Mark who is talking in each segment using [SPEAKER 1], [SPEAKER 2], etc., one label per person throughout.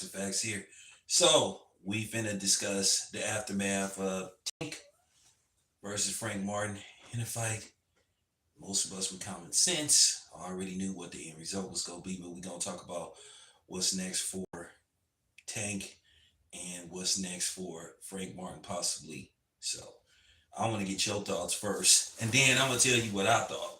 [SPEAKER 1] the facts here. So we finna discuss the aftermath of Tank versus Frank Martin in a fight. Most of us with common sense already knew what the end result was gonna be, but we're gonna talk about what's next for Tank and what's next for Frank Martin possibly. So I want to get your thoughts first, and then I'm gonna tell you what I thought.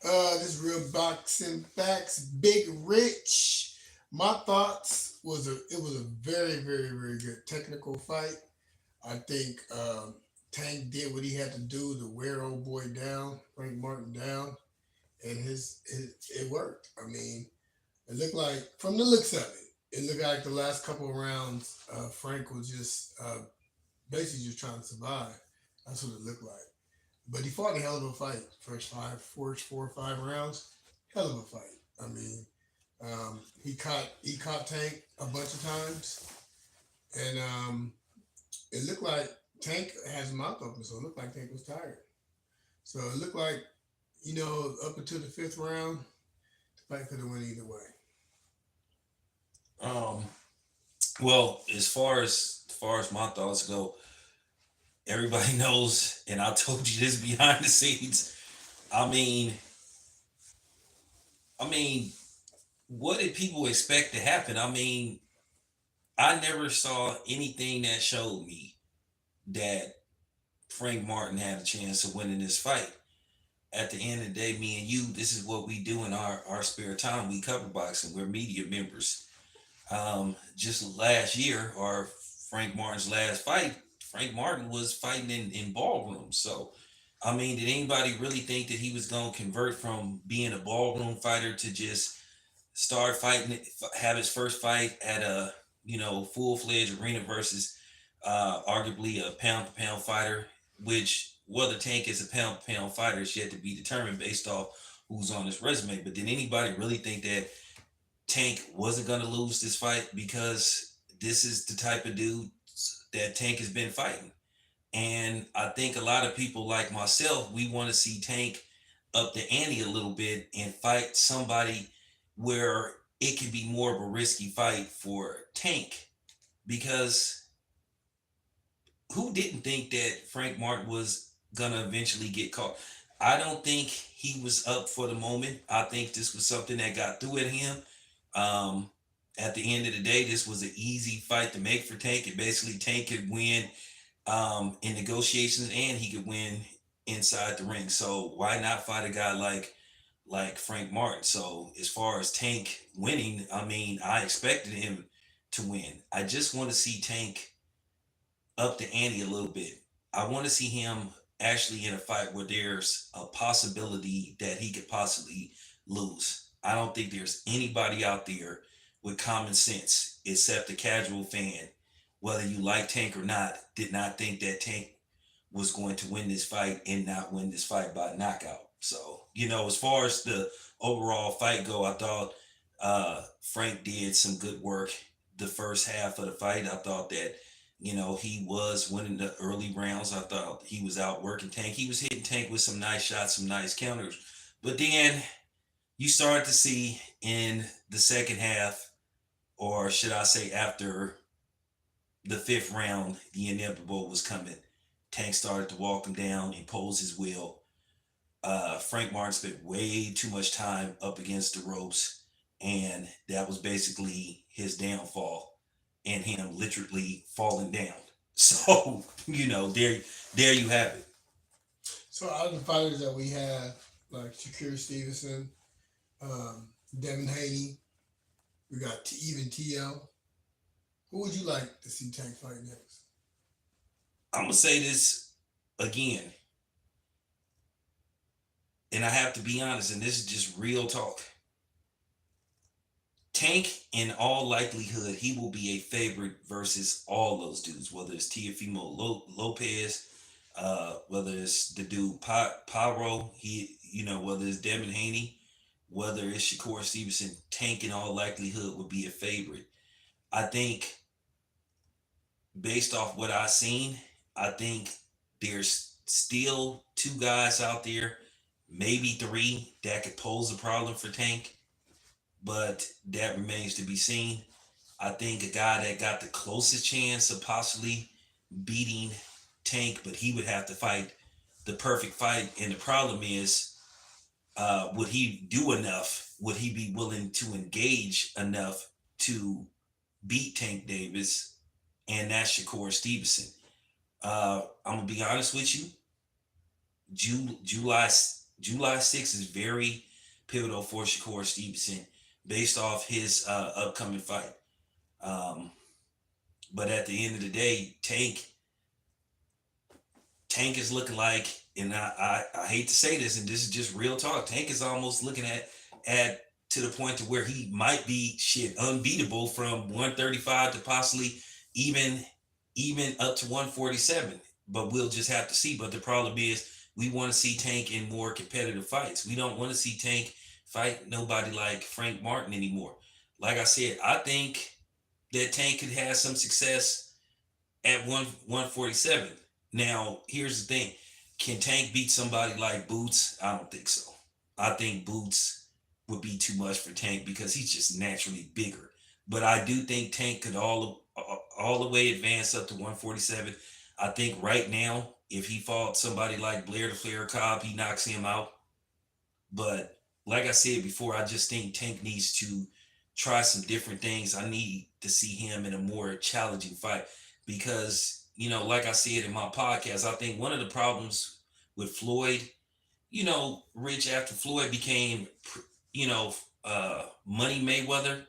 [SPEAKER 2] This real boxing facts, Big Rich. My thoughts was it was a very good technical fight. I think Tank did what he had to do to wear old boy down, Frank Martin down, and his it worked. I mean, it looked like from the looks of it looked like the last couple of rounds, Frank was just basically just trying to survive. That's what it looked like. But he fought a hell of a fight. Four or five rounds, hell of a fight. I mean, he caught Tank a bunch of times, and it looked like Tank had his mouth open, so it looked like Tank was tired. So it looked like up until the fifth round, the fight could have went either way.
[SPEAKER 1] Um, well, as far as my thoughts go, everybody knows, and I told you this behind the scenes. I mean, I mean, what did people expect to happen? I mean, I never saw anything that showed me that Frank Martin had a chance of winning this fight. At the end of the day, me and you, this is what we do in our spare time. We cover boxing. We're media members. Just last year, or Frank Martin's last fight, Frank Martin was fighting in ballrooms. So, I mean, did anybody really think that he was going to convert from being a ballroom fighter to just start fighting, have his first fight at a full fledged arena versus arguably a pound for pound fighter, which whether Tank is a pound for pound fighter is yet to be determined based off who's on his resume. But did anybody really think that Tank wasn't going to lose this fight because this is the type of dude that Tank has been fighting? And I think a lot of people like myself, we want to see Tank up the ante a little bit and fight somebody where it can be more of a risky fight for Tank, because who didn't think that Frank Martin was gonna eventually get caught? I don't think he was up for the moment. I think this was something that got through at him. Um, at the end of the day, this was an easy fight to make for Tank. And basically, Tank could win in negotiations, and he could win inside the ring. So why not fight a guy like Frank Martin? So as far as Tank winning, I mean, I expected him to win. I just want to see Tank up the ante a little bit. I want to see him actually in a fight where there's a possibility that he could possibly lose. I don't think there's anybody out there with common sense except the casual fan, whether you like Tank or not, did not think that Tank was going to win this fight and not win this fight by knockout. So, as far as the overall fight go, I thought Frank did some good work the first half of the fight. I thought that he was winning the early rounds. I thought he was outworking Tank. He was hitting Tank with some nice shots, some nice counters. But then you started to see in the second half, or should I say after the fifth round, the inevitable was coming. Tank started to walk him down, impose his will. Frank Martin spent way too much time up against the ropes, and that was basically his downfall and him literally falling down. So, there you have it.
[SPEAKER 2] So out of the fighters that we have, like Shakir Stevenson, Devin Haney, we got even TL. Who would you like to see Tank fight next?
[SPEAKER 1] I'm gonna say this again, and I have to be honest, and this is just real talk. Tank, in all likelihood, he will be a favorite versus all those dudes, whether it's Tiafimo Lopez, whether it's the dude Pyro, whether it's Devin Haney, whether it's Shakur Stevenson. Tank, in all likelihood, would be a favorite. I think, based off what I've seen, I think there's still two guys out there, maybe three, that could pose a problem for Tank, but that remains to be seen. I think a guy that got the closest chance of possibly beating Tank, but he would have to fight the perfect fight. And the problem is, would he do enough? Would he be willing to engage enough to beat Tank Davis? And that's Shakur Stevenson. I'm gonna be honest with you. July July 6th is very pivotal for Shakur Stevenson based off his upcoming fight. Um, but at the end of the day, Tank is looking like, and I hate to say this, and this is just real talk. Tank is almost looking at to the point to where he might be shit unbeatable from 135 to possibly even even up to 147. But we'll just have to see. But the problem is we want to see Tank in more competitive fights. We don't want to see Tank fight nobody like Frank Martin anymore. Like I said, I think that Tank could have some success at 147. Now, here's the thing. Can Tank beat somebody like Boots? I don't think so. I think Boots would be too much for Tank because he's just naturally bigger. But I do think Tank could all the way advance up to 147. I think right now, if he fought somebody like Blair the Flair Cobb, he knocks him out. But like I said before, I just think Tank needs to try some different things. I need to see him in a more challenging fight because, like I said in my podcast, I think one of the problems with Floyd, Rich, after Floyd became, you know, Money Mayweather,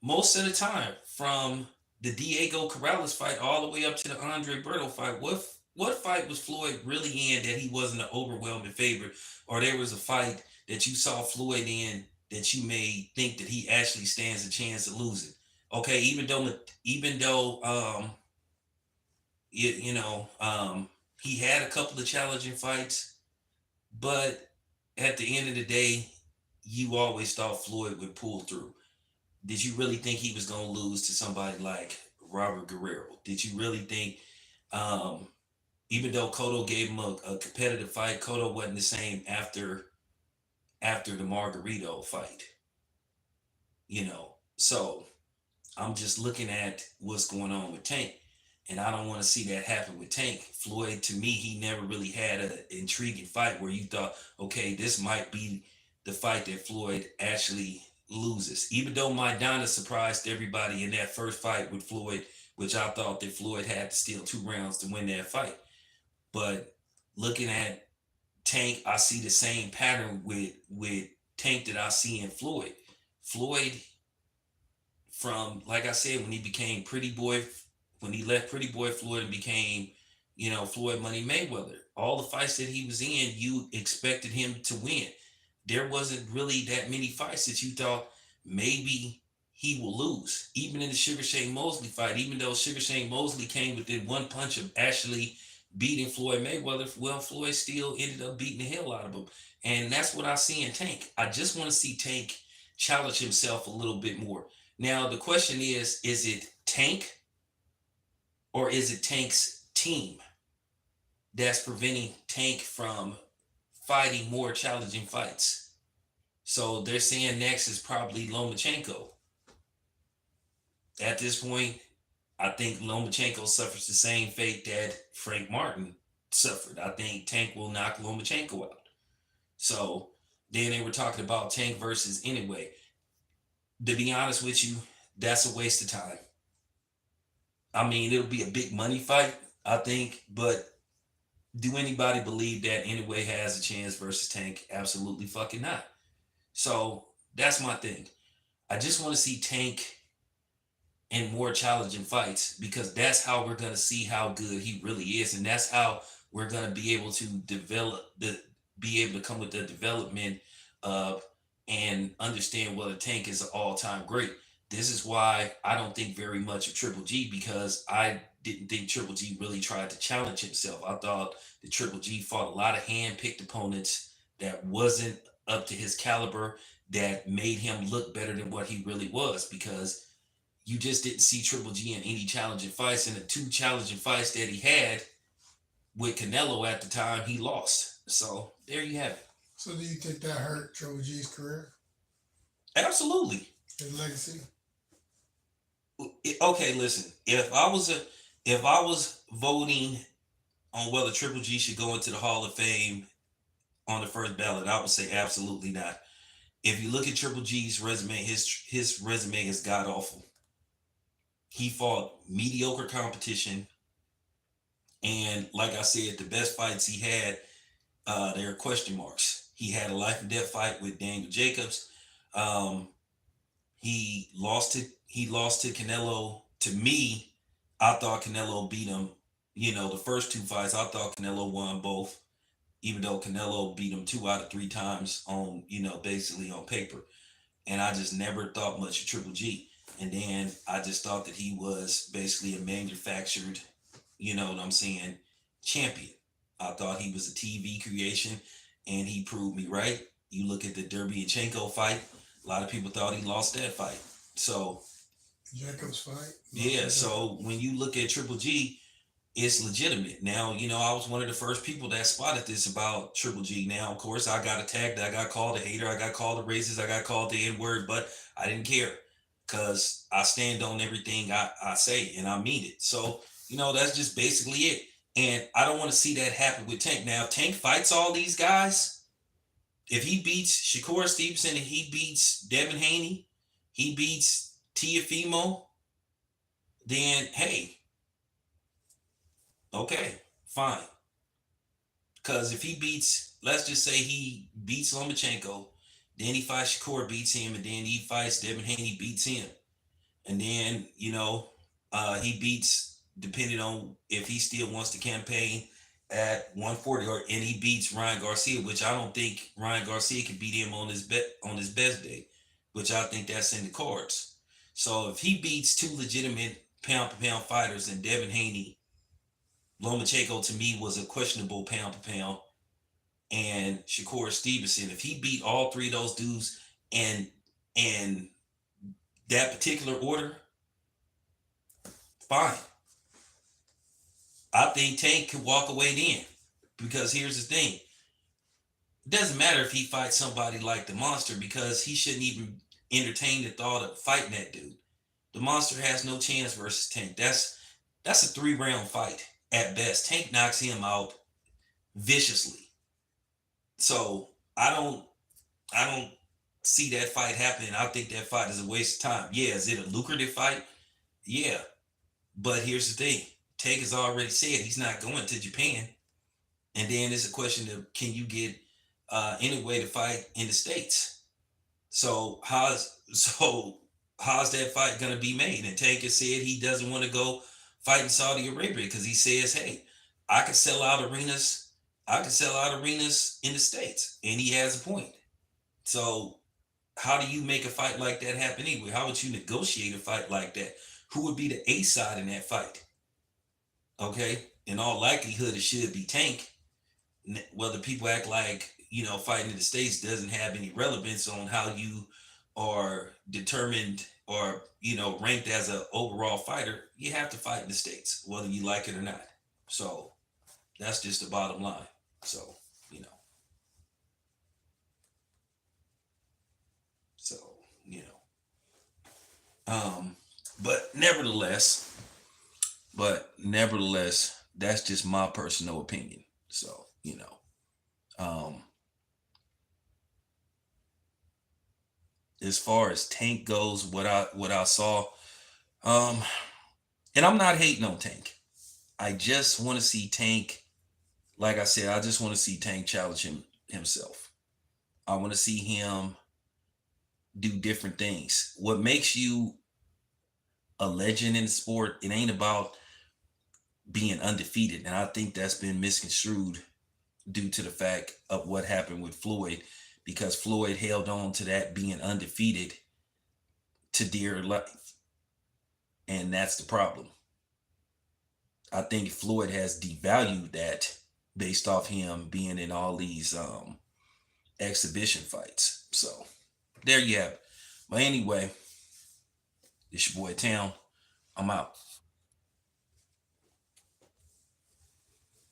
[SPEAKER 1] most of the time from the Diego Corrales fight all the way up to the Andre Berto fight, what fight was Floyd really in that he wasn't an overwhelming favorite, or there was a fight that you saw Floyd in that you may think that he actually stands a chance of losing? Okay, even though he had a couple of challenging fights, but at the end of the day, you always thought Floyd would pull through. Did you really think he was going to lose to somebody like Robert Guerrero? Did you really think, um, even though Cotto gave him a competitive fight, Cotto wasn't the same after the Margarito fight, So I'm just looking at what's going on with Tank, and I don't want to see that happen with Tank. Floyd, to me, he never really had an intriguing fight where you thought, okay, this might be the fight that Floyd actually loses. Even though Maidana surprised everybody in that first fight with Floyd, which I thought that Floyd had to steal 2 rounds to win that fight. But looking at Tank, I see the same pattern with Tank that I see in Floyd. Floyd, from like I said, when he became Pretty Boy, when he left Pretty Boy Floyd and became, Floyd Money Mayweather, all the fights that he was in, you expected him to win. There wasn't really that many fights that you thought maybe he will lose. Even in the Sugar Shane Mosley fight, even though Sugar Shane Mosley came within one punch of actually beating Floyd Mayweather, well, Floyd still ended up beating the hell out of him. And that's what I see in Tank. I just want to see Tank challenge himself a little bit more. Now, the question is it Tank or is it Tank's team that's preventing Tank from fighting more challenging fights? So they're saying next is probably Lomachenko. At this point, I think Lomachenko suffers the same fate that Frank Martin suffered. I think Tank will knock Lomachenko out. So then they were talking about Tank versus anyway. To be honest with you, that's a waste of time. I mean, it'll be a big money fight, I think, but do anybody believe that anyway has a chance versus Tank? Absolutely fucking not. So that's my thing. I just want to see Tank in more challenging fights because that's how we're going to see how good he really is, and that's how we're going to be able to be able to come with the development of and understand whether Tank is an all-time great. This is why I don't think very much of Triple G because I didn't think Triple G really tried to challenge himself. I thought that Triple G fought a lot of hand-picked opponents that wasn't up to his caliber, that made him look better than what he really was because you just didn't see Triple G in any challenging fights. And the two challenging fights that he had with Canelo at the time, he lost. So there you have it.
[SPEAKER 2] So do you think that hurt Triple G's career,
[SPEAKER 1] Absolutely.
[SPEAKER 2] his legacy?
[SPEAKER 1] Okay, listen. If I was voting on whether Triple G should go into the Hall of Fame on the first ballot, I would say absolutely not. If you look at Triple G's resume, his resume is god awful. He fought mediocre competition, and like I said, the best fights he had, there are question marks. He had a life and death fight with Daniel Jacobs. Um, he lost to Canelo. To me, I thought Canelo beat him. You know, the first two fights, I thought Canelo won both, even though Canelo beat him 2 out of 3 times on, basically on paper. And I just never thought much of Triple G. And then I just thought that he was basically a manufactured, you know what I'm saying, champion. I thought he was a TV creation, and he proved me right. You look at the Derbyachenko fight, a lot of people thought he lost that fight. So,
[SPEAKER 2] Jacobs fight.
[SPEAKER 1] yeah, so when you look at Triple G, it's legitimate. Now, I was one of the first people that spotted this about Triple G. Now, of course, I got attacked. I got called a hater. I got called a racist. I got called the N word, but I didn't care because I stand on everything I say and I mean it. So, that's just basically it. And I don't want to see that happen with Tank. Now, if Tank fights all these guys. If he beats Shakur Stevenson and he beats Devin Haney, he beats Tiafimo, then hey, okay, fine. Because if he beats, let's just say he beats Lomachenko, then he fights Shakur, beats him, and then he fights Devin Haney, beats him. And then, he beats, depending on if he still wants to campaign at 140, and he beats Ryan Garcia, which I don't think Ryan Garcia can beat him on his best day, which I think that's in the cards. So if he beats two legitimate pound for pound fighters, and Devin Haney, Lomachenko to me was a questionable pound for pound, and Shakur Stevenson, if he beat all three of those dudes and and that particular order, fine. I think Tank could walk away then. Because here's the thing. It doesn't matter if he fights somebody like the Monster, because he shouldn't even entertain the thought of fighting that dude. The Monster has no chance versus Tank. That's a 3 round fight at best. Tank knocks him out viciously. So I don't see that fight happening. I think that fight is a waste of time. Yeah, is it a lucrative fight? Yeah. But here's the thing. Tank has already said he's not going to Japan. And then it's a question of, can you get any way to fight in the States? So how's that fight gonna be made? And Tank has said he doesn't want to go fight in Saudi Arabia because he says, hey, I could sell out arenas, I could sell out arenas in the States. And he has a point. So how do you make a fight like that happen anyway? How would you negotiate a fight like that? Who would be the A side in that fight? Okay. In all likelihood, it should be Tank. Whether people act like, fighting in the States doesn't have any relevance on how you are determined or, ranked as an overall fighter, you have to fight in the States, whether you like it or not. So that's just the bottom line. So, you know, so, you know, but nevertheless, that's just my personal opinion. So, um, as far as Tank goes, what I saw, um, and I'm not hating on Tank. I just want to see Tank. Like I said, I just want to see Tank challenge himself. I want to see him do different things. What makes you a legend in the sport? It ain't about being undefeated, and I think that's been misconstrued due to the fact of what happened with Floyd, because Floyd held on to that being undefeated to dear life, and that's the problem. I think Floyd has devalued that based off him being in all these exhibition fights. So there you have it. But anyway, it's your boy Town. I'm out.